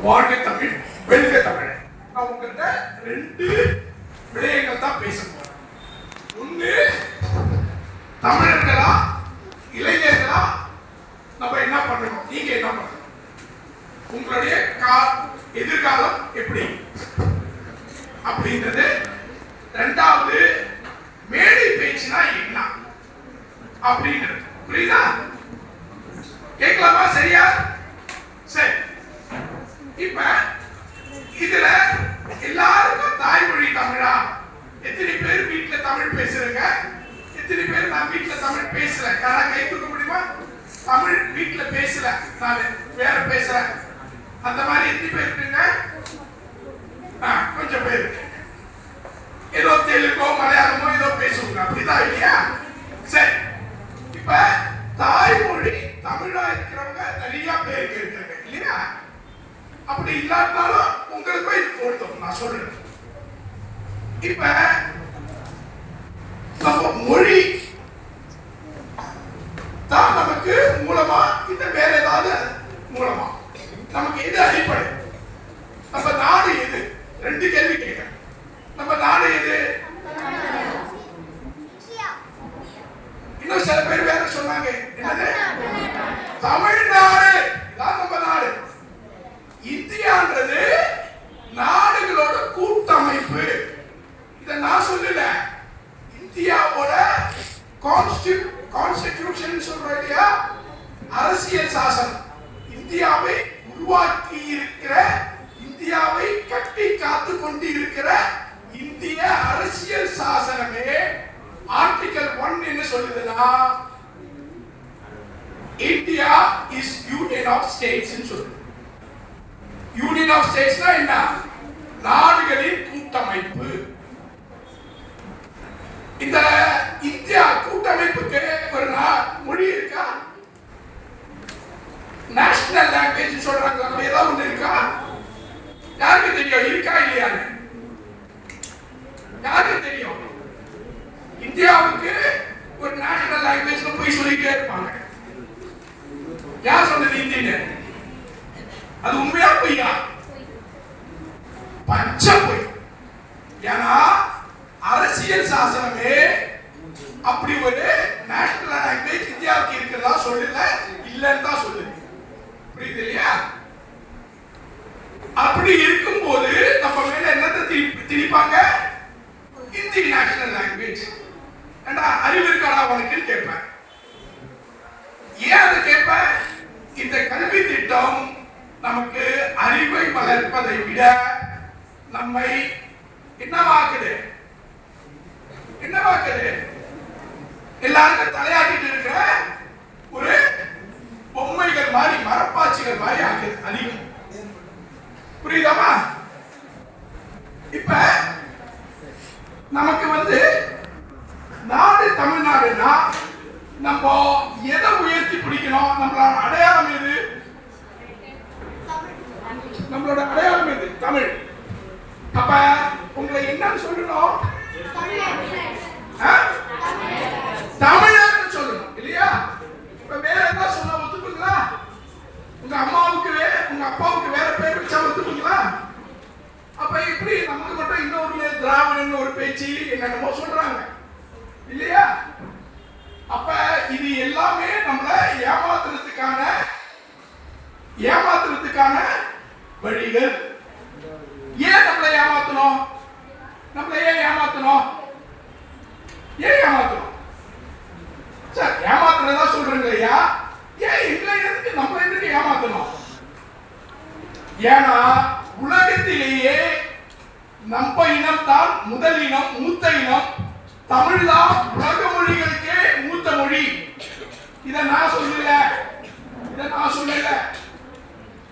வாழ்க தமிழ், வெல்க தமிழ். நான் உங்கள்கிட்ட 2 விடயங்கள் தான் பேச போறேன். ஒண்ணு, தமிழர்களா இளைஞர்களா நம்ம என்ன பண்ணணும், நீங்க என்ன பண்ணணும், உங்களுடைய எதிர்காலம் எப்படி அப்படின்றது. 2வது, மேடை பேச்சுனா என்ன அப்படின்றது. புரியுதா? கேட்கலாமா? சரியா? சரி. இப்ப இதுல எல்லாருக்கும் தாய்மொழி தமிழா? எத்தனை பேர் வீட்டுல தமிழ் பேசுறீங்க? எத்தனை பேர் நான் வீட்டுல தமிழ் பேசுறேன்? யாரா கை தூக்க முடியுமா? தமிழ் வீட்டுல பேசல, நான் வேற பேசுறேன். அந்த மாதிரி எத்தனை பேர் இருக்குங்க? கொஞ்சம் பேர். ஏதோ தெலுங்கோ மலையாளமோ ஏதோ பேசுவாங்க, அப்படிதான் இல்லையா? சரி. இப்ப தாய்மொழி தமிழா இருக்கிறவங்க நிறைய பேர் இருக்காங்க இல்லையா? அப்படி இல்லாட்டாலும் உங்களுக்கு இது பொருத்தம், நான் சொல்றேன். இப்ப நம்ம மொழி தான் நமக்கு மூலமா, இந்த வேற ஏதாவது மூலமா, நமக்கு எது அடிப்படை? நம்ம நாடு எது? 2 கேள்வி கேட்க. நம்ம நாடு எது? இன்னும் சில பேர் வேற சொன்னாங்க, என்னது? தமிழ்நாடு தான் நம்ம நாடு. இந்தியான்றது நாடுகளோட கூட்டமைப்பு. இத நான் சொல்லல, இந்தியாவோட கான்ஸ்டிடியூஷன் சொல்றோம் இல்லையா, அரசியல் சாசனம். இந்தியாவை உருவாக்கி இருக்கிற, இந்தியாவை கட்டி காத்து கொண்டு இருக்கிற இந்திய அரசியல் சாசனமே ஆர்டிகல் 1 என்ன சொல்லுதுன்னா, India is union of states சொல்லுது. யூனியன் ஆஃப் ஸ்டேட்ஸ்னா என்ன? நாடுகளின் கூட்டமைப்பு. இந்த இந்தியா கூட்டமைப்புக்கு ஒரு மொழி இருக்கா? நேஷனல் லாங்குவேஜ் சொல்றாங்க, ஏதாவது ஒண்ணு இருக்கா? யாருக்கு தெரியும்? இருக்கா இல்லையான்னு யாருக்கு தெரியும்? இந்தியாவுக்கு ஒரு நேஷனல் லாங்குவேஜ் போய் சொல்லிட்டே இருப்பாங்க. யார் சொன்னது இந்திய? அது உண்மையா பொய்யா? பச்சை பொய். ஏன்னா அரசியல் சாசனமே அப்படி ஒரு நேஷனல் லாங்குவேஜ் இந்தியாவுக்கு இருக்கிறதா சொல்லல, இல்லன்னு தான் சொல்லுது. புரியுது இல்லையா? அப்படி இருக்கும்போது நம்ம மேல என்னத்தை திணிப்பாங்க? Hindi national language. ஏண்டா அறிவு இருக்காடா உனக்கு கேட்பேன். ஏன் அதை கேட்பேன்? இந்த கல்வி திட்டம் நமக்கு அறிவை வளர்ப்பதை விட நம்மை என்னவாக்குது? எல்லாருக்கும் தலையாட்டிட்டு இருக்கிற ஒரு பொம்மைகள் மாதிரி, மரப்பாச்சிகள் மாதிரி ஆகுது அதிகம். புரியுதாமா? இப்ப நமக்கு நாடு தமிழ்நாடுன்னா நம்ம எதை உயர்த்தி பிடிக்கணும்? நம்மளோட அடையாளம் எது? நம்மளோட அடையாளம் எது? தமிழ். அப்ப உங்களை என்னன்னு சொல்லணும்? தமிழர்னு சொல்லணும் இல்லையா? இப்ப வேற என்ன சொல்ல ஒத்துப்பீங்களா? உங்க அம்மாவுக்கு உங்க அப்பாவுக்கு வேற பேர் வச்சா ஒத்துப்பீங்களா? அப்ப இப்படி நமக்கு மட்டும் இன்னொரு திராவிடன் ஒரு பேச்சு என்னென்னமோ சொல்றாங்க இல்லையா? அப்ப இது எல்லாமே நம்மள ஏமாத்துறதுக்கான வழிகள். ஏன் நம்மளை ஏமாத்தணும்? சார் ஏமாத்துறதா சொல்றீங்க இல்லையா? ஏன் எங்களை எதுக்கு நம்மளை எதுக்கு ஏமாத்தணும்? ஏன்னா உலகத்திலேயே நம்ம இனம் தான் முதல் இனம், மூத்த இனம். தமிழ் தான் உலக மொழிகளுக்கே மூத்த மொழி. இத நான் சொல்லல.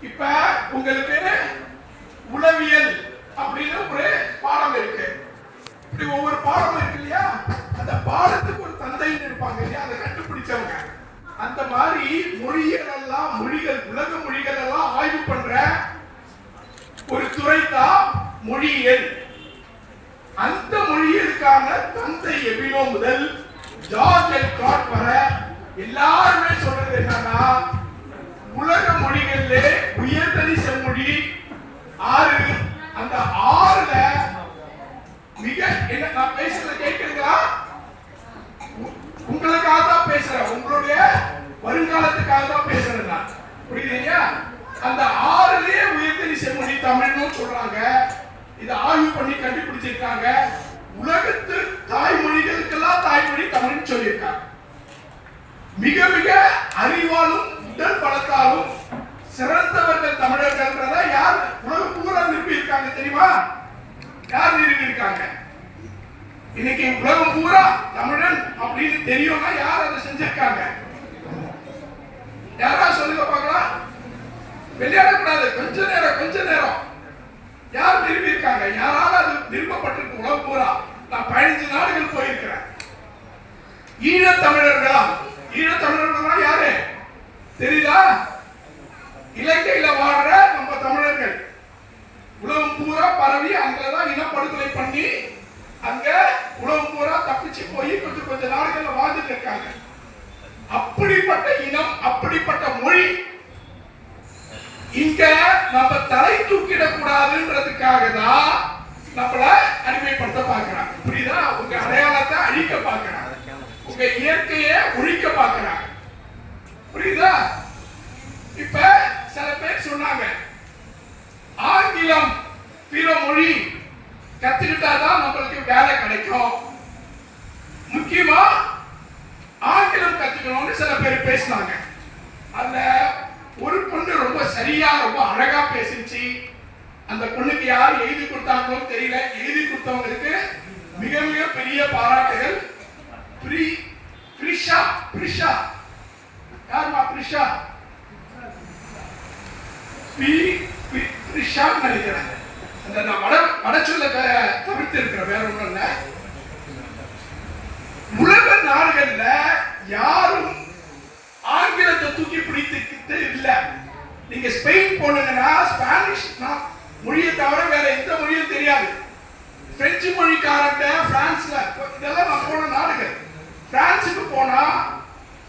இப்ப உங்களுக்கு உளவியல் அப்படின்னு ஒரு பாடம் இருக்கு. இப்படி ஒவ்வொரு பாடம் இருக்கு இல்லையா? அந்த பாடத்துக்கு ஒரு தந்தைன்னு இருப்பாங்க இல்லையா? அதை கண்டுபிடிச்சவங்க. அந்த மாதிரி உலக மொழிகள் எல்லாம் ஆய்வு பண்ற ஒரு துறை தான் மொழியியல். அந்த மொழியியலுக்கான தந்தை எபினோ முதல் ஜார்ஜ் எல்காட் வர எல்லாருமே சொல்றது என்னன்னா, உலக மொழிகளிலே உயர்தனி செம்மொழி ஆறு. அந்த ஆறுல மிக என்ன நான் பேசுறத கேட்கிறீங்களா? உங்களுக்காக தான் பேசுறேன், உங்களுடைய வருங்காலத்துக்காக தான் பேசுறேன் நான். புரியுதுங்களா? அந்த ஆறுலயே உயர்தனி செம்மொழி தமிழ்னு சொல்றாங்க. இதை ஆய்வு பண்ணி கண்டுபிடிச்சிருக்காங்க. உலகத்து தாய்மொழிகளுக்கெல்லாம் தாய்மொழி தமிழ்னு சொல்லியிருக்காங்க. மிக மிக அறிவாலும் உடல் பலத்தாலும் சிறந்தவர்கள் தமிழர்கள்ன்றத யார் உலகம் பூரா நிரூபி இருக்காங்க தெரியுமா? யார் நிரூபி இருக்காங்க? இன்னைக்கு உலகம் பூரா தமிழன் அப்படின்னு தெரியும்னா யார் அதை செஞ்சிருக்காங்க? யாரா சொல்லுங்க பார்க்கலாம். விளையாடக்கூடாது, கொஞ்ச நேரம். யார் நிரூபி இருக்காங்க? யாரால அது நிரூபப்பட்டிருக்கு உலகம் பூரா? நான் 15 நாடுகள் போயிருக்கிறேன். ஈழத்தமிழர்களா யாரு தெரியுதா? இலங்கையில வாழ்ற நம்ம தமிழர்கள் உலகம் பூரா பரவி அங்கதான் இனப்படுகொலை பண்ணி அங்க உலகம் பூரா தப்பிச்சு போய் கொஞ்ச நாடுகள்ல வாழ்ந்துட்டு இருக்காங்க. அப்படிப்பட்ட இனம், அப்படிப்பட்ட மொழி இங்க நம்ம தலை தூக்கிடக்கூடாதுன்றதுக்காக தான் நம்மள அடிமைப்படுத்த பார்க்கிறாங்க. புரியுதா? உங்க அடையாளத்தை அழிக்க பார்க்கிறாங்க, உங்க இயற்கையை ஒழிக்க பார்க்கிறாங்க. புரியுதா? இப்ப சில பேர் சொன்னாங்க ஆங்கிலம் பிற மொழி கத்துக்கிட்டாதான் நம்மளுக்கு வேலை கிடைக்கும், முக்கியமா ஆங்கிலம் கத்துக்கணும்னு சில பேர் பேசினாங்க. அந்த ஒரு பொண்ணு ரொம்ப சரியா ரொம்ப அழகா பேசிச்சு. அந்த பொண்ணுக்கு யார் எழுதி கொடுத்தாங்களோ தெரியல. எழுதி கொடுத்தவங்களுக்கு மிக மிக பெரிய பாராட்டுகள். பிரிஷா யாருமா? பிரிஷா நினைக்கிறேன். அந்த நான் வட சொல்ல தவிர்த்து இருக்கிற வேற ஒன்றும் இல்ல. உலக நாடுகள்ல யாரும் ஆங்கிலத்தை தூக்கி பிடித்துக்கிட்டு இல்ல. நீங்க ஸ்பெயின் போனீங்கன்னா ஸ்பானிஷ் மொழியை தவிர வேற எந்த மொழியும் தெரியாது. பிரெஞ்சு மொழிக்காரங்க பிரான்ஸ்ல, இதெல்லாம் நான் போன நாடுகள். பிரான்ஸுக்கு போனா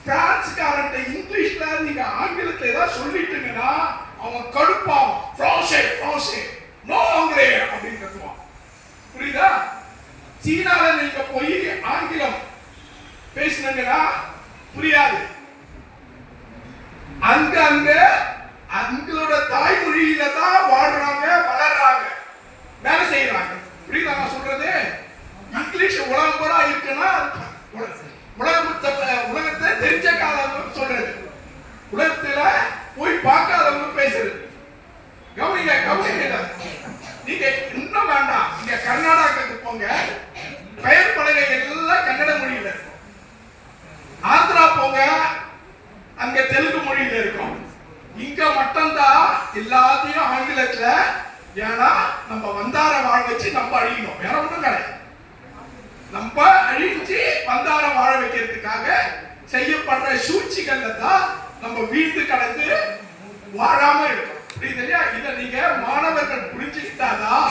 பிரான்ஸ்காரங்க இங்கிலீஷ்ல நீங்க ஆங்கிலத்தை ஏதாவது சொல்லிட்டீங்கன்னா அவன் கடுப்பாவும் ஃப்ரான்சே நோ ஆங்கிலே அப்படின்னு கத்துவான். புரியுதா? சீனால நீங்க போய் ஆங்கிலம் பேசினீங்கன்னா புரியாது. அங்க அவங்களோட தாய்மொழியில தான் வாழ்றாங்க, வளர்றாங்க, வேலை செய்யறாங்க. புரியுதா நான் சொல்றது? இங்கிலீஷ் உலகம் பூரா இருக்குன்னா உலகத்தை தெரிஞ்ச காலம் சொல்றது, உலகத்துல போய் பார்க்காதவங்க பேசுறது. கவனிங்க. நீங்க இன்னும் வேண்டாம், நீங்க கர்நாடகாவுக்கு போங்க, பெயர் பலகை எல்லாம் கன்னட மொழியில இருக்கும். ஆந்திரா போங்க, அங்க தெலுங்கு மொழியில இருக்கும். இங்க மட்டும்தான் எல்லாத்தையும் ஆங்கிலத்துல. ஏன்னா நம்ம வந்தார வாழ வச்சு நம்ம அழியணும், வேற ஒண்ணும் கிடையாது. நம்ம அழிஞ்சு வந்தார வாழ வைக்கிறதுக்காக செய்யப்படுற சூழ்ச்சிகள்ல தான் நம்ம வீழ்ந்து கடந்து வாழாம இருக்கோம். புரியுது இல்லையா? இதை நீங்க மாணவர்கள் புரிஞ்சுக்கிட்டாதான்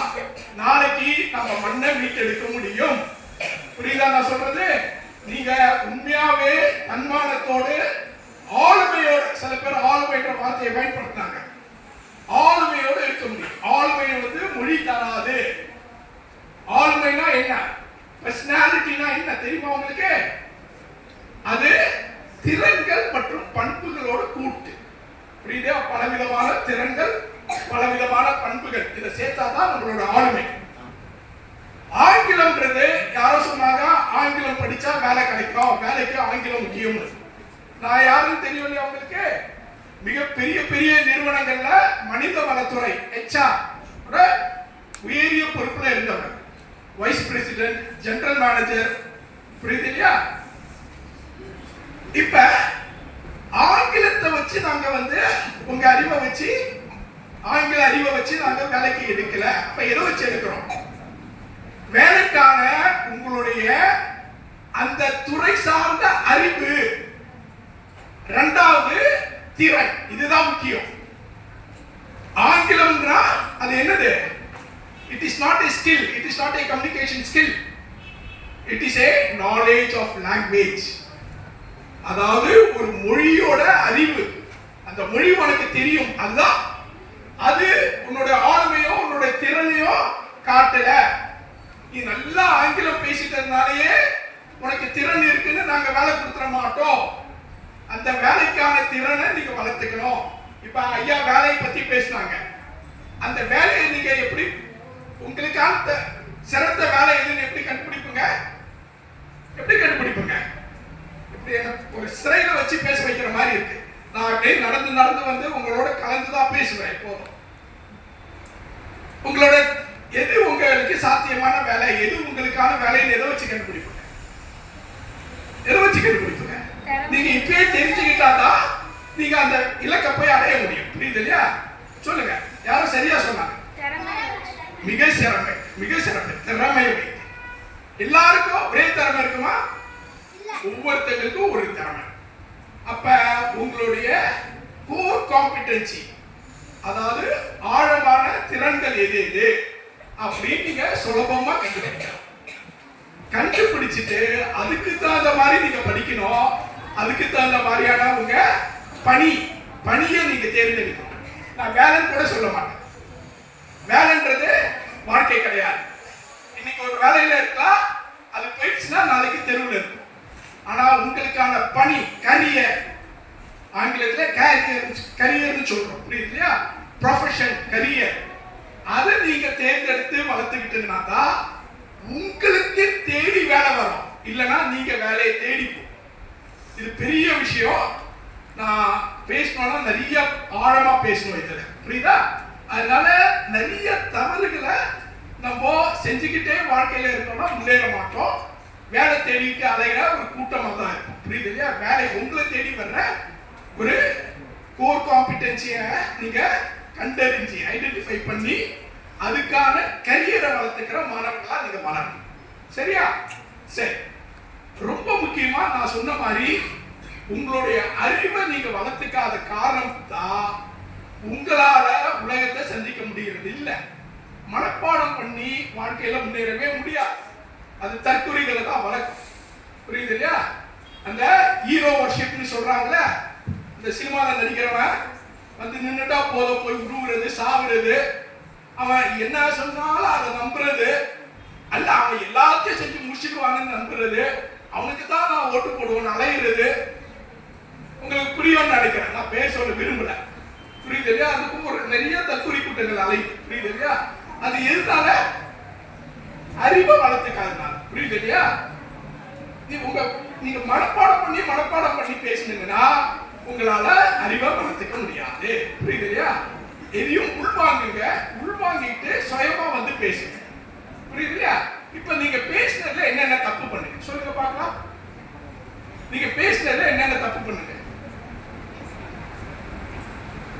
நாளைக்கு நம்ம மண்ணை மீட்டெடுக்க முடியும். புரியுதா நான் சொல்றது? நீங்க உண்மையாவே தன்மானத்தோடு ஆளுமையோடு, சில பேர் ஆளுமைன்ற வார்த்தையை பயன்படுத்தினாங்க, ஆளுமையோடு இருக்க முடியும். ஆளுமை மொழி தராது. ஆளுமைனா என்ன? பர்சனாலிட்டினா என்ன தெரியுமா உங்களுக்கு? அது திறன்கள் மற்றும் பண்புகளோட கூட்டு. புரியுதா? பலவிதமான திறன்கள், பலவிதமான பண்புகள், இதை சேர்த்தாதான் நம்மளோட ஆளுமை. ஆங்கிலம்ன்றது யாரோ சொன்னாங்க ஆங்கிலம் படிச்சா வேலை கிடைக்கும், வேலைக்கு ஆங்கிலம் முக்கியம். நான் யாரும் தெரியவில்லை அவங்களுக்கு. மிக பெரிய பெரிய நிறுவனங்கள்ல மனித வளத்துறை HR உயரிய பொறுப்புல இருந்தவர், வைஸ் பிரசிடென்ட், ஜெனரல் மேனேஜர். புரியுது இல்லையா? இப்ப ஆங்கிலத்தை வச்சு நாங்க உங்க அறிவை வச்சு, ஆங்கில அறிவை வச்சு நாங்க வேலைக்கு எடுக்கல. அப்ப எதை வச்சு எடுக்கிறோம்? வேலைக்கான உங்களுடைய அந்த துறை சார்ந்த அறிவு, இரண்டாவது திறன், இதுதான் முக்கியம். ஆங்கிலம்னா அது என்னது? It is not a skill, it is not a communication skill, it is a knowledge of language. அதாவது ஒரு மொழியோட அறிவு, அந்த மொழி உனக்கு தெரியும், அதுதான் அது உன்னோட ஆளுமையோ உன்னோட திறனையோ காட்டல. நீ நல்லா ஆங்கிலம் பேசிட்டதுனாலயே உனக்கு திறன் இருக்குன்னு நாங்க வேலை கொடுத்துட மாட்டோம். அந்த வேலைக்கான திறனை நீங்க வளர்த்துக்கணும். இப்ப ஐயா வேலையை பத்தி பேசினாங்க. அந்த வேலையை நீங்க எப்படி உங்களுக்கான சிறந்த வேலை எதுன்னு எப்படி கண்டுபிடிப்புங்க? எப்படி கண்டுபிடிப்புங்க? இப்படி ஒரு சிறையில வச்சு பேச வைக்கிற மாதிரி இருக்கு. நான் அப்படியே நடந்து நடந்து வந்து உங்களோட கலந்துதான் பேசுவேன். எப்போதும் உங்களோட எது உங்களுக்கு சாத்தியமான வேலை, எது உங்களுக்கான வேலைன்னு எதை வச்சு கண்டுபிடிப்புங்க? எதை வச்சு கண்டுபிடிப்புங்க? நீங்க இப்பயே தெரிஞ்சுக்கிட்டாதான் நீங்க அந்த இலக்கை போய் அடைய முடியும். புரியுது இல்லையா? சொல்லுங்க, யாரும் சரியா சொன்னாங்க? மிக சிறமை, மிக சிறமை. திறமை எல்லாருக்கும் ஒரே திறமை இருக்குமா? ஒவ்வொருத்தருக்கும் ஒரு திறமை. அப்ப உங்களுடைய கோர் காம்பிடன்சி, அதாவது ஆழமான திறன்கள் எது எது அப்படின்னு நீங்க சுலபமா கண்டுபிடிக்கலாம். கண்டுபிடிச்சிட்டு அதுக்கு தகுந்த மாதிரி நீங்க படிக்கணும். அதுக்கு தகுந்த மாதிரியான உங்க பணியை நீங்க தேர்ந்தெடுக்கணும். நான் வேலைன்னு கூட சொல்ல மாட்டேன். வேலைன்றது வாழ்க்கை கிடையாது. இன்னைக்கு ஒரு வேலையில இருக்கலாம், அது போயிடுச்சுன்னா நாளைக்கு தெருவில் இருக்கும். ஆனா உங்களுக்கான பணி, கரியர், ஆங்கிலத்துல கரியர்னு சொல்றோம். புரியுது இல்லையா? ப்ரொஃபஷன், கரியர், அதை நீங்க தேர்ந்தெடுத்து வளர்த்துக்கிட்டதுனா தான் உங்களுக்கு தேடி வேலை வரும். இல்லைன்னா நீங்க வேலையை தேடி போ. இது பெரிய விஷயம். நான் பேசணும்னா நிறைய ஆழமா பேசணும் இதுல. புரியுதா? அதனால நிறைய தவறுகளை நம்ம செஞ்சுக்கிட்டே வாழ்க்கையில இருக்கோம்னா முன்னேற மாட்டோம். வேலை தேடிட்டு அலைகிற ஒரு கூட்டமாக தான் இருக்கும். புரியுது இல்லையா? வேலை உங்களை தேடி வர்ற ஒரு கோர் காம்பிடன்சியை நீங்க கண்டறிஞ்சு ஐடென்டிஃபை பண்ணி அதுக்கான கரியரை வளர்த்துக்கிற மாணவர்களா நீங்க வளரணும். சரியா? சரி. ரொம்ப முக்கியமா நான் சொன்ன மாதிரி உங்களுடைய அறிவை நீங்க வளர்த்துக்காத காரணம் தான் உங்களால உலகத்தை சந்திக்க முடியறது இல்லை. மனப்பாடம் பண்ணி வாழ்க்கையில முன்னேறவே முடியாது. அது தற்கொலைகளை தான் வளர்க்கும். புரியுது இல்லையா? அந்த ஹீரோ வர்ஷிப்னு சொல்றாங்கல்ல, இந்த சினிமாவில் நடிக்கிறவன் வந்து நின்றுட்டா போதும் போய் உருவுறது, சாவுறது, அவன் என்ன சொன்னாலும் அதை நம்புறது, அல்ல அவன் எல்லாத்தையும் செஞ்சு முடிச்சுக்குவாங்கன்னு நம்புறது, அவனுக்கு தான் நான் ஓட்டு போடுவேன் அலையிறது. உங்களுக்கு புரியும்னு நினைக்கிறேன். நான் பேர் சொல்ல விரும்பல. புரியுது இல்லையா? அதுக்கும் ஒரு நிறைய தற்கொலை கூட்டங்கள் அலையுது. புரியுது இல்லையா? அது எதுனால? அறிவை வளர்த்துக்காதனால. புரியுது இல்லையா? நீங்க மனப்பாடம் பண்ணி பேசினீங்கன்னா உங்களால அறிவை வளர்த்துக்க முடியாது. புரியுது இல்லையா? எதையும் உள்வாங்குங்க, உள்வாங்கிட்டு சுயமா வந்து பேசுங்க. புரியுது இல்லையா? இப்ப நீங்க பேசினதுல என்னென்ன தப்பு பண்ணுங்க சொல்லுங்க பார்க்கலாம். நீங்க பேசினதுல என்னென்ன தப்பு பண்ணுங்க?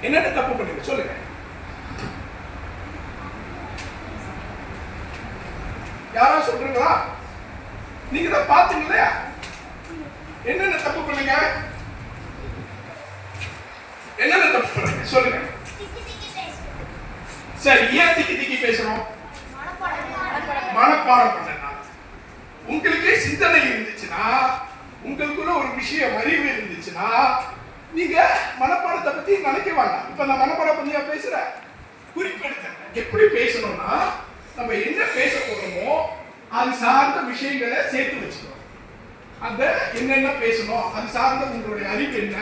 என்னென்ன தப்பு பண்ணுங்க சொல்லுங்க. யாரா சொல்றீங்களா? நீங்க தான் பாத்தீங்க இல்லையா? என்னென்ன தப்பு பண்ணுங்க? என்னென்ன தப்பு பண்ணுங்க சொல்லுங்க. சரி, ஏன் திக்கி பேசுறோம்? மனப்பாடம் பண்ணனால. உங்களுக்கு சிந்தனை இருந்துச்சுன்னா, உங்களுக்குள்ள ஒரு விஷயம் அறிவு இருந்துச்சுன்னா நீங்க மனப்பாடத்தை பத்தி நினைக்க வேண்டாம். இப்ப நான் மனப்பாடம் பண்ணியா பேசுறேன், குறிப்பெடுத்தேன். எப்படி பேசணும்னா நம்ம என்ன பேச போறோமோ அது சார்ந்த விஷயங்களை சேர்த்து வச்சுக்கணும். அந்த என்னென்ன பேசணும் அது சார்ந்த உங்களுடைய அறிவு என்ன,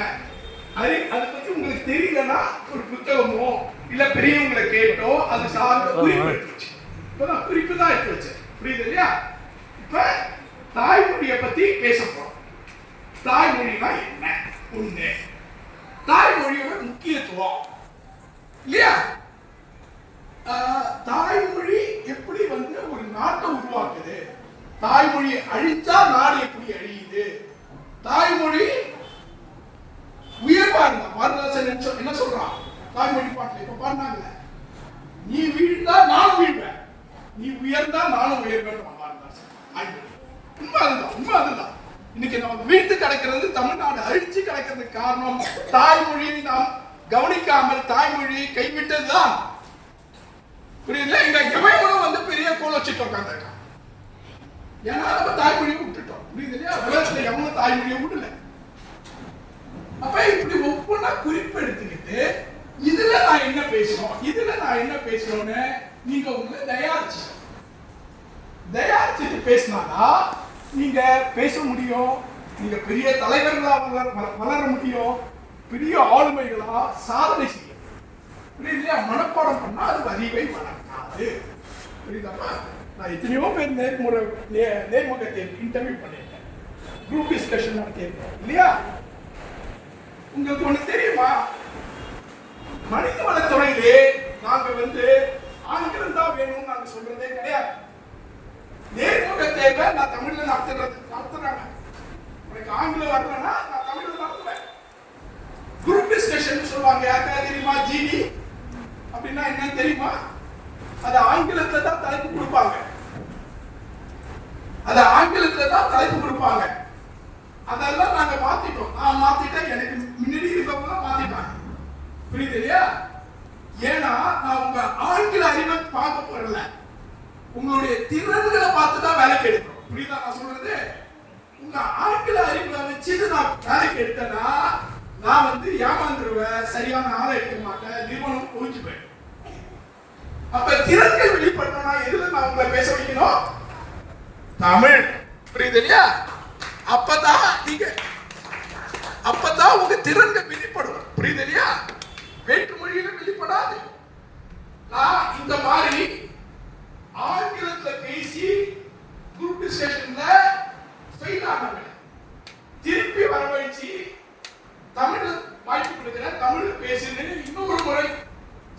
அதை பத்தி உங்களுக்கு தெரியலன்னா ஒரு புத்தகமோ இல்ல பெரியவங்களை கேட்டோ அது சார்ந்த குறிப்பு எடுத்து வச்சு. இப்பதான் குறிப்பு தான் எடுத்து வச்சேன். புரியுது இல்லையா? இப்ப தாய்மொழியை பத்தி பேச போறோம். தாய்மொழினா என்ன? ஒண்ணு, தாய்மொழியோட முக்கியத்துவம் இல்லையா? தாய்மொழி எப்படி வந்து ஒரு நாட்டை உருவாக்குது, தாய்மொழி அழிச்சா நாடு எப்படி அழியுது, தாய்மொழி உயர்வா இருந்தா பாரதாசன் என்ன சொல்றான் தாய்மொழி பாட்டுல இப்ப பாடினாங்க, நீ வீழ்ந்தா நானும் வீழ்வேன், நீ உயர்ந்தா நானும் உயர்வேன். பாரதாசன் உண்மை அதுதான். இன்னைக்கு நம்ம வீழ்ந்து கிடக்கிறது, தமிழ்நாடு அழிச்சு கிடக்கிறதுக்கு காரணம் தாய்மொழியை நாம் கவனிக்காமல் தாய்மொழியை கைவிட்டதுதான். புரியுதுல? இங்க எவனும் வந்து பெரிய கோல் வச்சுட்டு உட்காந்துருக்கான். ஏன்னா நம்ம தாய்மொழியை விட்டுட்டோம். புரியுது இல்லையா? உலகத்துல எவனும் தாய்மொழியை விடல. அப்ப இப்படி ஒவ்வொன்னா குறிப்பு எடுத்துக்கிட்டு இதுல நான் என்ன பேசுறோம். இதுல நான் என்ன பேசுறோன்னு நீங்க உங்களை தயாரிச்சுட்டு பேசினாதான் நீங்க பேச முடியும். நீங்க பெரிய தலைவர்களா வளர முடியும். பெரிய ஆளுமைகளா சாதனை செய்யும். புரியுதுலையா? மனப்பாடம் பண்ணா அது அறிவை வளர்க்காது. புரியுதாப்பா? நான் எத்தனையோ பேர் நேர்முக தேர்வு இன்டர்வியூ பண்ணியிருக்கேன், குரூப் டிஸ்கஷன் நடத்தியிருக்கேன் இல்லையா? உங்களுக்கு ஒண்ணு தெரியுமா? மனித வளத்துறையிலே நாங்க ஆங்கிலம் தான் வேணும்னு நாங்க சொல்றதே கிடையாது. நேர்முக தேர்வை நான் தமிழ்ல நடத்துறாங்க. எனக்கு ஆங்கிலம் வரலன்னா நான் தமிழ்ல நடத்துவேன். குரூப் டிஸ்கஷன் சொல்லுவாங்க. யாருக்கா தெரியுமா? ஜிடி அப்படின்னா என்னன்னு தெரியுமா? அது ஆங்கிலத்துல தான் தலைப்பு கொடுப்பாங்க. அதெல்லாம் நாங்க மாத்திட்டோம். நான் மாத்திட்டேன், எனக்கு முன்னாடி இருக்கவங்க மாத்திட்டாங்க. புரியுது இல்லையா? ஏன்னா நான் உங்க ஆங்கில அறிவை பார்க்க போறல, உங்களுடைய திறன்களை பார்த்து தான் வேலைக்கு எடுக்கிறோம். புரியுதா நான் சொல்றது? உங்க ஆங்கில அறிவை வச்சு நான் வேலைக்கு எடுத்தேன்னா நான் ஏமாந்துருவேன், சரியான ஆளை எடுக்க மாட்டேன், நிறுவனம் போயிட்டு போயிடும். அப்ப திறன்கள் வெளிப்படணும்னா எதுல நான் உங்களை பேச வைக்கணும்? தமிழ். புரியுது இல்லையா? அப்பதான் உங்க திறன்கள் வெளிப்படும். புரியுது இல்லையா? வேற்று மொழியில வெளிப்படாது. நான் இந்த மாதிரி ஆங்கிலத்துல பேசி குரூப் டிஸ்கஷன்ல ஃபெயில் ஆனவங்க திருப்பி வரவழைச்சு தமிழ்ல வாய்ப்பு கொடுக்கிறேன், தமிழ்ல பேசுன்னு இன்னொரு முறை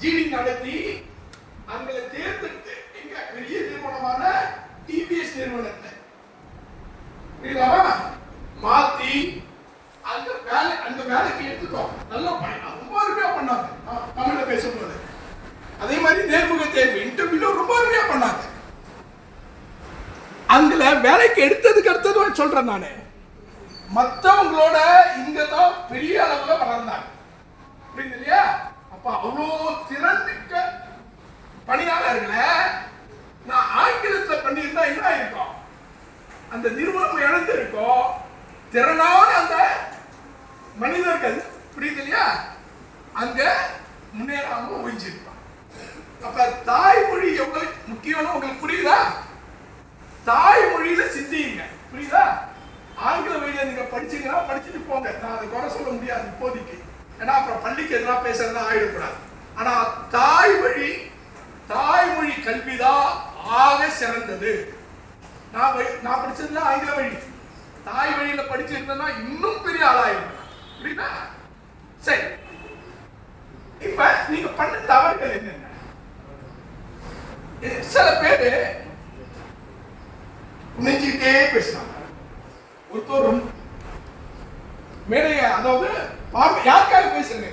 ஜிடி நடத்தி அவங்களை தேர்ந்தெடுத்து எங்க பெரிய நிறுவனமான டிவிஎஸ் நிறுவனத்தை மாத்தி அந்த வேலைக்கு எடுத்துட்டோம். நல்லா ரொம்ப அருமையா பண்ணாங்க தமிழ்ல பேசும்போது. அதே மாதிரி நேர்முக தேர்வு இன்டர்வியூல ரொம்ப அருமையா பண்ணாங்க. அங்கல வேலைக்கு எடுத்ததுக்கு அடுத்தது சொல்றேன் நானு, மற்றவங்களோட இங்கதான் பெரிய அளவுல வளர்ந்தாங்க. புரியுது இல்லையா? அப்ப அவ்வளோ திறன்மிக்க பணியாளர்களை நான் ஆங்கிலத்துல பண்ணியிருந்தா என்ன இருக்கும்? அந்த நிறுவனம் இழந்து இருக்கும் திறனான அந்த மனிதர்கள். புரியுது இல்லையா? அங்க முன்னேறாம ஒழிஞ்சிருப்பாங்க. அப்ப தாய்மொழி எவ்வளவு முக்கியம்னு உங்களுக்கு புரியுதா? தாய்மொழியில சிந்தியுங்க. புரியுதா? ஆங்கில வழியில நீங்க படிச்சீங்கன்னா படிச்சுட்டு போங்க, நான் அதை குறை சொல்ல முடியாது இப்போதைக்கு. ஏன்னா அப்புறம் பள்ளிக்கு எதிராக பேசுறதா ஆயிடக்கூடாது. ஆனா தாய்மொழி கல்விதான் ஆக சிறந்தது. நான் படிச்சதுல ஆங்கில வழி, தாய் வழியில படிச்சிருந்தேன்னா இன்னும் பெரிய ஆளாயிருப்பேன். புரியுதா? சரி, இப்ப நீங்க பண்ண தவறுகள் என்னென்ன? சில பேரு நெஞ்சிக்கிட்டே பேசுறாங்க. ஒருத்தர் மேடைய, அதாவது யாருக்காக பேசுறீங்க?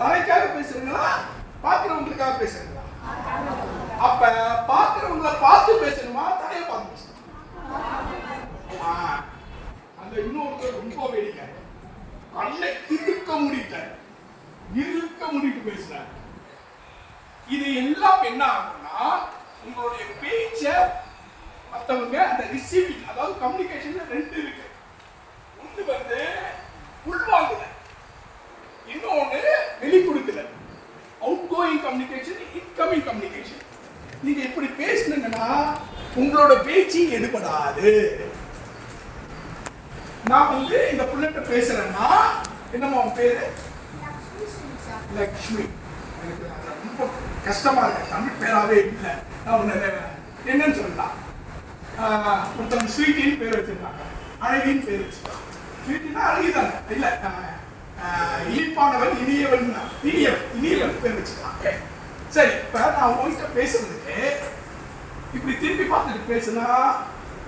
தலைக்காக பேசுறீங்களா? பாக்குறவங்களுக்காக பேசுறீங்களா? அப்ப பாக்குறவங்களை பார்த்து பேசணுமா, தலையை பார்த்து பேசணுமா? அந்த இன்னொருத்தர் ரொம்ப வேடிக்கை, கண்ணை இருக்க முடிட்டு பேசுறாரு. இது எல்லாம் என்ன ஆகும்னா, உங்களுடைய பேச்ச மற்றவங்க அந்த ரிசீவிங், அதாவது கம்யூனிகேஷன்ல ரெண்டு இருக்கு. ஒன்று உள்வாங்குல, இன்னொன்னு வெளிப்படுத்தல. Outgoing communication, incoming communication. நீங்க இப்படி பேசினீங்கன்னா உங்களோட பேச்சு எடுபடாது. நான் இந்த பிள்ளைகிட்ட பேசுறேன்னா, என்னமா உன் பேரு? லக்ஷ்மி. எனக்கு ரொம்ப கஷ்டமா இருக்கு, தமிழ் பேராவே இல்லை. நான் என்னன்னு சொல்லலாம், ஒருத்தவங்க ஸ்வீட்டின்னு பேர் வச்சிருக்காங்க, அழகின்னு பேர் வச்சிருக்காங்க. ஸ்வீட்டினா அழகிதாங்க, இல்ல இனிப்பானவன், இனியவன் பேர் வச்சிருக்காங்க. சரி, இப்ப நான் உங்ககிட்ட பேசுறதுக்கு இப்படி திருப்பி பார்த்துட்டு பேசுனா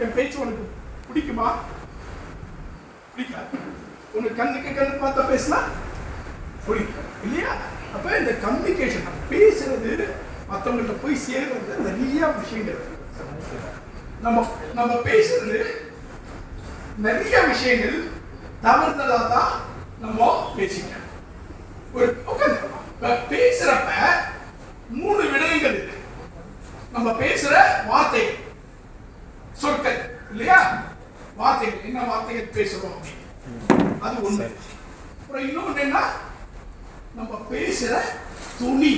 என் பேச்சு உனக்கு பிடிக்குமா? பிடிக்காது. உனக்கு கண்ணு பார்த்தா பேசினா பிடிக்கும் இல்லையா? அப்ப இந்த கம்யூனிகேஷன், பேசுறது, மற்றவங்கள்ட்ட போய் சேர்றது நிறைய விஷயங்கள். நம்ம பேசுறது நிறைய விஷயங்கள் தவறுதலா தான் நம்ம பேசிக்கிறோம். ஒரு பேசுறப்ப 3 விடயங்கள் இருக்கு. நம்ம பேசுற வார்த்தைகள், சொற்கள் இல்லையா? வார்த்தைகள், என்ன வார்த்தைகள் பேசுறோம் அது ஒண்ணு. அப்புறம் இன்னொன்னு என்ன, நம்ம பேசுற துணி.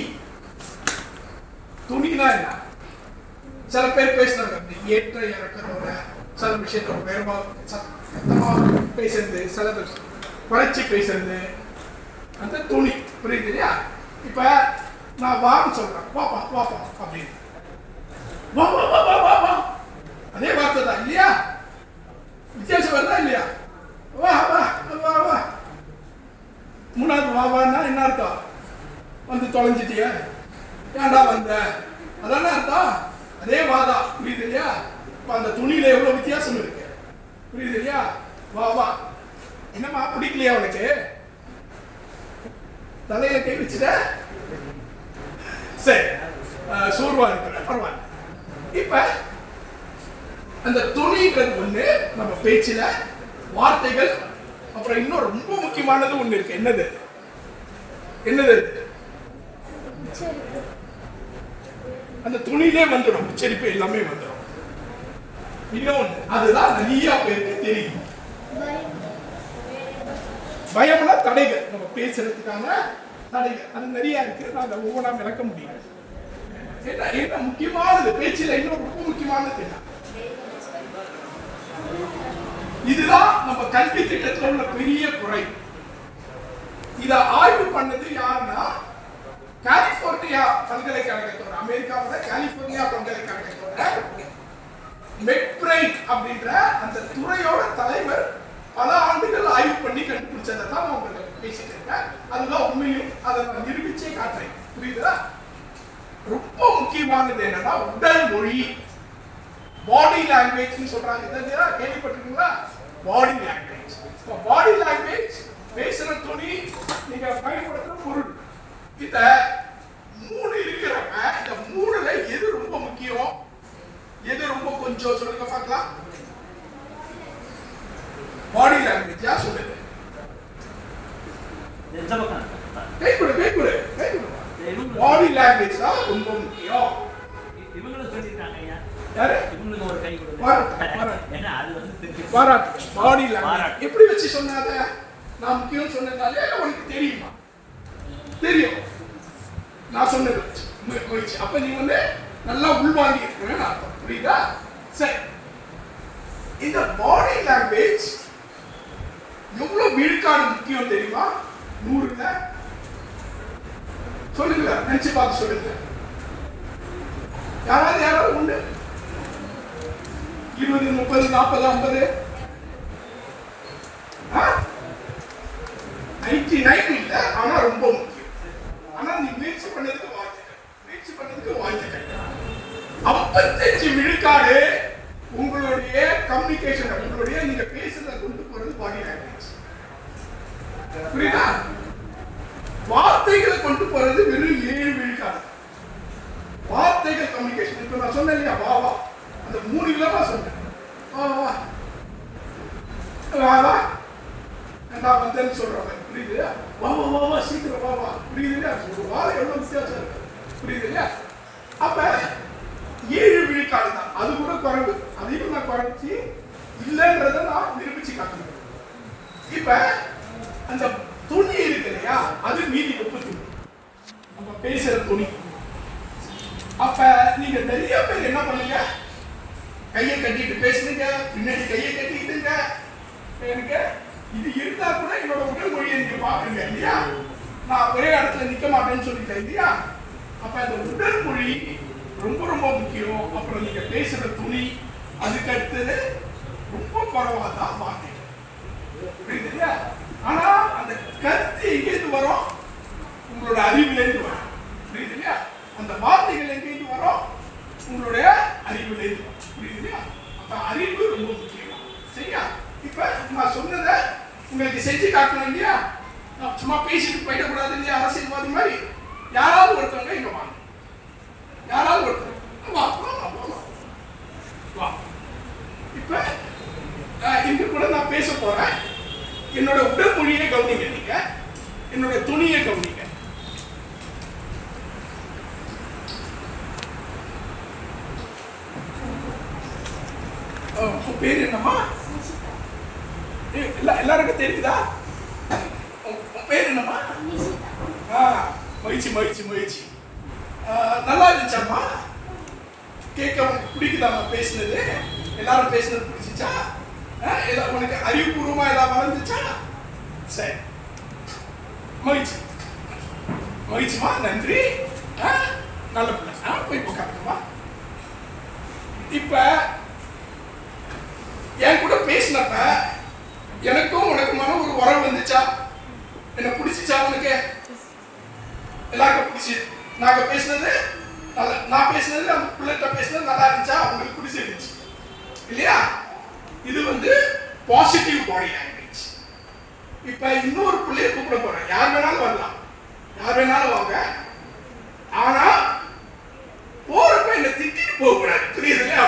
துணினா என்ன? சில பேர் பேசுறாங்க ஏற்ற இறக்கத்தோட சில விஷயத்தோட வேகமா சத்தமா பேசுறது, சில பேர் குறைச்சி பேசுறது, அந்த துணி. புரியுது இல்லையா? இப்ப நான் வான்னு சொல்றேன், வாப்பா வாப்பா அப்படின்னு, வா வா வா வா வா வா, அதே வார்த்தை தான் இல்லையா? வித்தியாசம் வருதா இல்லையா? வா வா வா வா. மூணாவது வா வான்னா என்ன அர்த்தம்? வந்து தொலைஞ்சிட்டியா, ஏன்டா வந்த, அதானே அர்த்தம். அதே வாதா. புரியுது இல்லையா? இப்ப அந்த துணியில எவ்வளவு வித்தியாசம் இருக்கு. புரியுது இல்லையா? வா வா. என்னம்மா பிடிக்கலையா உனக்கு? தலையில கை வச்சுட்ட, சரி சோர்வா இருக்கிற பரவாயில்ல. இப்ப அந்த துணிங்கிறது ஒண்ணு நம்ம பேச்சுல, வார்த்தைகள். அப்புறம் இன்னும் ரொம்ப முக்கியமானது ஒண்ணு இருக்கு. என்னது? என்னது? அந்த துணியிலே வந்துடும், உச்சரிப்பு எல்லாமே வந்துடும். இன்னொன்னு அதுதான் நிறைய பேருக்கு தெரியும். பயம்னா தடைகள், நம்ம பேசுறதுக்கான தடைகள். அது நிறைய இருக்கு. நான் அதை ஒவ்வொன்றா விளக்க முடியும். என்ன முக்கியமானது பேச்சில் இன்னும் ரொம்ப முக்கியமானது என்ன? இதுதான் நம்ம கல்வி திட்டத்தில் உள்ள பெரிய குறை. இத ஆய்வு பண்ணது யாருன்னா கலிபோர்னியா பல்கலைக்கழகத்தோட, அமெரிக்காவோட கலிபோர்னியா பல்கலைக்கழகத்தோட மெக்பிரைட் அப்படின்ற அந்த துறையோட தலைவர் பல ஆண்டுகள் ஆய்வு பண்ணி கண்டுபிடிச்சதை தான் நான் உங்களுக்கு பேசிட்டு இருக்கேன். அதுதான் உண்மையும், அதை நான் நிரூபிச்சே காட்டுறேன். புரியுதா? ரொம்ப முக்கியமானது என்னன்னா உடல் மொழி, பாடி லாங்குவேஜ் சொல்றாங்க. இதெல்லாம் கேள்விப்பட்டிருக்கீங்களா? Body language. பாடி லாங்குவேஜ், பேசுற துணி, நீங்க பயன்படுத்துற பொருள், இந்த மூணு இருக்கிறப்ப இந்த மூணுல எது ரொம்ப முக்கியம், எது ரொம்ப கொஞ்சம் சொல்லுங்க பார்க்கலாம். பாடி லாங்குவேஜ் யார் சொல்லுங்க? கை கொடு கை கொடு கை கொடு. பாடி லாங்குவேஜ் தான் ரொம்ப முக்கியம். இவங்களும் சொல்லிருக்காங்க ஐயா. யாரு? இவங்களுக்கு ஒரு கை கொடுங்க. ஏன்னா அது வந்து பாராட்டு. பாடி லாங்குவேஜ் எப்படி வச்சு சொன்னாங்க? நான் முக்கியம் சொன்னதாலே உனக்கு தெரியுமா? தெரியும். நான் சொன்னது முயற்சி. அப்ப நீ வந்து நல்லா உள்வாங்கி இருக்கணும்னு அர்த்தம். புரியுதா? சரி, இந்த பாடி லாங்குவேஜ் எவ்வளவு விழுக்காடு முக்கியம் தெரியுமா? 100ல சொல்லுங்க, நினைச்சு பார்த்து சொல்லுங்க. யாராவது உண்டு? 20, 30, 40, 50? 99 இல்ல, ஆனா ரொம்ப முக்கியம். ஆனா நீ முயற்சி பண்ணதுக்கு வாழ்த்துக்கள். முயற்சி பண்ணதுக்கு வாழ்த்துக்கள். 55 விழுக்காடு உங்களுடைய கம்யூனிகேஷன், உங்களுடைய நீங்க பேசுறத கொண்டு போறது பாடி லாங்குவேஜ். புரியுதா? வார்த்தைகளை கொண்டு போறது வெறும் 7 விழுக்காடு. வார்த்தைகள் கம்யூனிகேஷன். இப்ப நான் சொன்னேன் இல்லையா, வா வா, அந்த 3 விதமா சொன்னேன். வா வா வா வா, நான் வந்தேன்னு சொல்றேன். புரியுது? வா வா வா வா, சீக்கிரம் வா வா. புரியுது இல்லையா? ஒரு வாரம் எவ்வளவு வித்தியாசம் இருக்கு. புரியுது இல்லையா? அப்ப 7 விழுக்காடு தான். அது கூட குறைவு. அதையும் நான் குறைச்சி இல்லைன்றத நான் நிரூபிச்சு காட்டுறேன். இப்ப அந்த துணி இருக்கு இல்லையா, அது மீதி 30. நம்ம பேசுற துணி. அப்ப நீங்க நிறைய பேர் என்ன பண்ணுங்க, கையை கட்டிட்டு பேசுறீங்க, பின்னாடி கையை கட்டிக்கிட்டுங்க. எனக்கு இது இருந்தா கூட என்னோட உடல் மொழியை நீங்க பாக்குறீங்க இல்லையா? நான் ஒரே இடத்துல நிக்க மாட்டேன்னு சொல்லிட்டேன் இல்லையா? அப்ப அந்த உடல் மொழி ரொம்ப ரொம்ப முக்கியம். அப்புறம் நீங்க பேசுற துணி, அதுக்கு அடுத்தது ரொம்ப குறைவா தான் வார்த்தை. புரியுது இல்லையா? ஆனா அந்த கருத்து எங்கேருந்து வரும்? உங்களோட அறிவிலேருந்து வரும். புரியுது இல்லையா? அந்த வார்த்தைகள் எங்கேருந்து வரும்? உங்களுடைய அறிவிலேருந்து வரும். புரியுது இல்லையா? அப்ப அறிவு ரொம்ப முக்கியம். சரியா? இப்ப நான் சொன்னதை உங்களுக்கு செஞ்சு காட்டணும் இல்லையா? நான் சும்மா பேசிட்டு போயிடக்கூடாது இல்லையா? அரசியல்வாதி மாதிரி யாராவது ஒருத்தவங்க இங்க வாங்க. யாராவது ஒருத்தவங்க வா வா வா வா. இப்ப இங்க கூட நான் பேச போறேன். என்னோட உடல் மொழியை கவனிங்க, நீங்க என்னோட துணியை கவனிங்க. பேர் என்னம்மா? எல்லாருக்கும் தெரியுதா? பேர் என்னம்மா? மகிழ்ச்சி. நல்லா இருந்துச்சாம்மா? கேட்க உனக்கு பிடிக்குதா? நான் பேசினது எல்லாரும் பேசினது பிடிச்சிச்சா? உனக்கு அறிவுபூர்வமா ஏதாவது வளர்ந்துச்சா? சரி, மகிழ்ச்சிமா, நன்றி. நல்ல பிள்ளை. போய் உட்காந்துக்கமா. இப்ப என் கூட பேசினப்ப எனக்கும் உனக்குமான ஒரு உறவு வந்துச்சா? என்ன பிடிச்சிச்சா உனக்கு? எல்லாருக்கும் பிடிச்சி நான் பேசினது அந்த பிள்ளைகிட்ட பேசினது நல்லா இருந்துச்சா? உங்களுக்கு பிடிச்சிருந்துச்சு இல்லையா? இது பாசிட்டிவ் பாடி லாங்குவேஜ். இப்ப இன்னொரு பிள்ளைய கூப்பிட போறேன். யார் வேணாலும் வரலாம், யார் வேணாலும் வாங்க. ஆனா போறப்ப என்ன திட்டிட்டு போக கூடாது, புரியுது இல்லையா?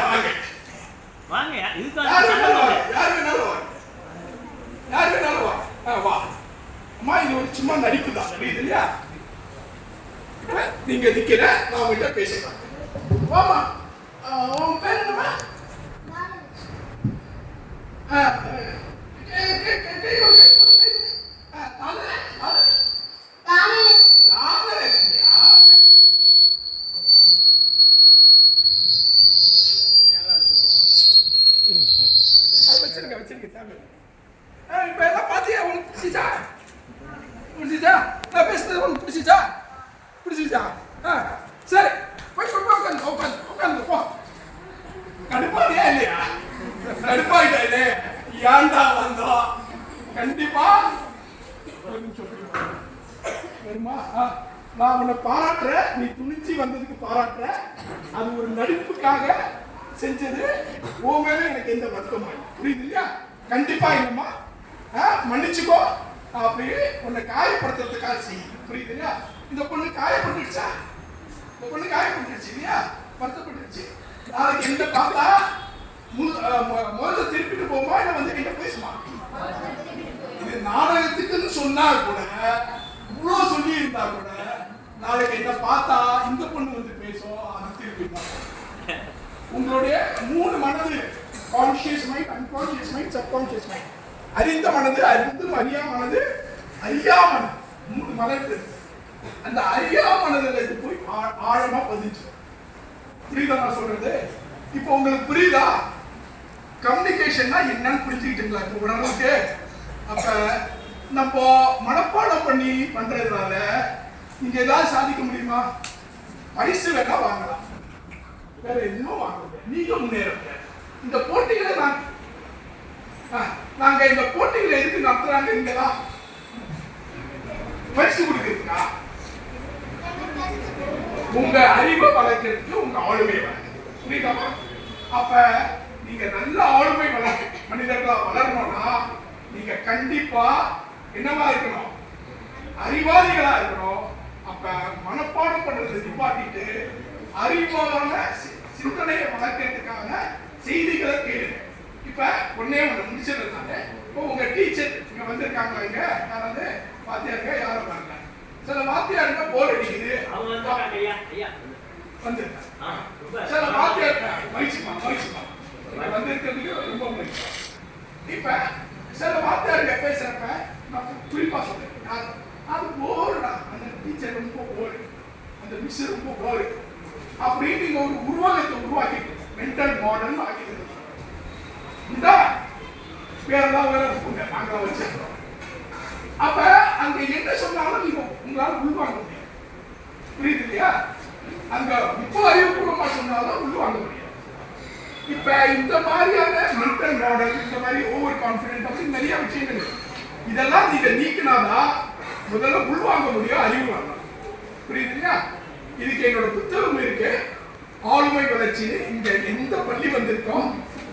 வாங்க யார் வேணாலும் வா. அம்மா, இது ஒரு சும்மா நடிப்பு தான், புரியுது இல்லையா? நீங்க நிக்கிற, நான் உங்ககிட்ட பேசுறேன். வாமா. உன் பேர் என்னமா? வச்சிருக்க. இப்ப எல்லாம் பாத்தியா? உனக்கு பிடிச்சிச்சா? நான் பேசுறது உனக்கு பிடிச்சிச்சா? சரி, உட்காந்து போ. கடுப்பாடியா இல்லையா? கடுப்பாயிட்டா இல்லையே? ஏன்டா வந்தோம்? கண்டிப்பா வருமா? நான் உன்னை பாராட்டுறேன். நீ துணிச்சு வந்ததுக்கு பாராட்டுறேன். அது ஒரு நடிப்புக்காக செஞ்சது. உன் மேல எனக்கு எந்த வருத்தமா இல்லை, புரியுது இல்லையா? கண்டிப்பா இல்லைம்மா, மன்னிச்சுக்கோ. அப்படி உன்னை காயப்படுத்துறதுக்காக செய்யும், புரியுது இல்லையா? இந்த பொண்ணு காயப்பட்டுருச்சா? இல்லையா? வருத்தப்பட்டுருச்சு. நாளைக்கு என்ன பார்த்தா முதல்ல திருப்பிட்டு போமா, இல்லை என்கிட்ட பேசுமா? இது நாடகத்துக்குன்னு சொன்னா கூட, இவ்வளவு சொல்லி இருந்தா கூட, நாளைக்கு என்ன பார்த்தா இந்த பொண்ணு பேசும், அது திருப்பி. உங்களுடைய 3 மனது, conscious mind, unconscious mind, subconscious mind. அறிந்த மனது, அறியா மனது, 3 மனது. அந்த அறியா மனதுல இது போய் ஆழமா பதிச்சு. புரியுதா நான் சொல்றது? இப்போ உங்களுக்கு புரியுதா? கம்யூனிகேஷன்னா என்னன்னு புரிஞ்சுக்கிட்டீங்களா இப்போ உடனே? அப்ப நம்ம மனப்பாடம் பண்ணி பண்றதுனால நீங்க ஏதாவது சாதிக்க முடியுமா? பரிசு வேணா வாங்கலாம், வேற எதுவும் வாங்க முடியாது. நீங்க முன்னேற இந்த போட்டிகளை நாங்க இந்த போட்டிகளை எதுக்கு நடத்துறாங்க? இங்கதா பரிசு கொடுக்கறதுக்கா? உங்க அறிவை வளர்க்கறதுக்கு, உங்க ஆளுமை வளர்க்கறதுக்கு, புரியுதா? அப்ப நீங்க நல்ல ஆளுமை மனிதர்களா வளரணும்னா நீங்க கண்டிப்பா என்னவா இருக்கணும்? அறிவாளிகளா இருக்கணும். அப்ப மனப்பாடம் பண்றதை நிப்பாட்டிட்டு அறிவான சிந்தனையை வளர்க்கறதுக்கான செய்திகளை கேளுங்க. இப்ப ஒன்னே ஒண்ணு முடிச்சிருந்தாங்க. இப்போ உங்க டீச்சர் இங்க வந்திருக்காங்களா? இங்க யாராவது வாத்தியாருங்க? யாரும் வரல. சில வாத்தியாருங்க போர் அடிக்குது, வந்திருக்காங்க. சில வாத்தியாருங்க மகிழ்ச்சிமா வந்திருக்கிறதுக்கு ரொம்ப மகிழ்ச்சி. இப்ப சில வாத்தியாருங்க பேசுறப்ப நான் குறிப்பா சொல்றேன், அது போருடா, அந்த டீச்சர் ரொம்ப போரு, அந்த மிஸ் ரொம்ப போரு அப்படின்னு நீங்க ஒரு உருவகத்தை உருவாக்கிட்டு மென்டல் மாடல் ஆக்கிட்டு இந்த பேரெல்லாம் வேற இருக்குங்க, நாங்க வச்சிருக்கோம். அப்ப அங்க என்ன சொன்னாலும் நீங்க உங்களால உள்வாங்க முடியாது, புரியுது இல்லையா? அங்க இப்போ அறிவுபூர்வமா சொன்னாலும் உள்வாங்க முடியாது. இப்ப இந்த மாதிரியான மென்டல் மாடல், இந்த மாதிரி ஓவர் கான்பிடென்ட் அப்படின்னு நிறைய விஷயங்கள், இதெல்லாம் நீங்க நீக்கினாதான் முதல்ல உள்வாங்க முடியும், அறிவு வாங்கலாம், புரியுது இல்லையா? இதுக்கு என்னோட புத்தகம் இருக்கு, ஆளுமை வளர்ச்சி. இங்க எந்த பள்ளி வந்திருக்கோம்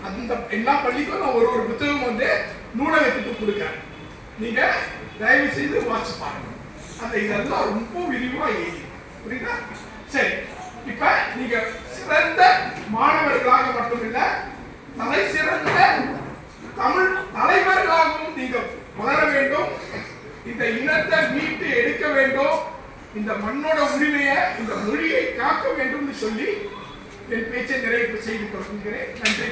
அந்த எல்லா பள்ளிக்கும் நான் ஒரு புத்தகம் நூலகத்துக்கு கொடுக்குறேன். நீங்க தயவு செய்து வாட்சி பாருங்க. அந்த இதெல்லாம் ரொம்ப விரிவா எழுதி, புரியுதா? சரி, இப்ப நீங்க சிறந்த மாணவர்களாக மட்டுமில்ல, தலை சிறந்த தமிழ் தலைவர்களாகவும் நீங்க வளர வேண்டும். இந்த இனத்தை மீட்டு எடுக்க வேண்டும், இந்த மண்ணோட உரிமையை, இந்த மொழியை காக்க வேண்டும் சொல்லி என் பேச்சை நிறைவு செய்து கொள்கிறேன். நன்றி.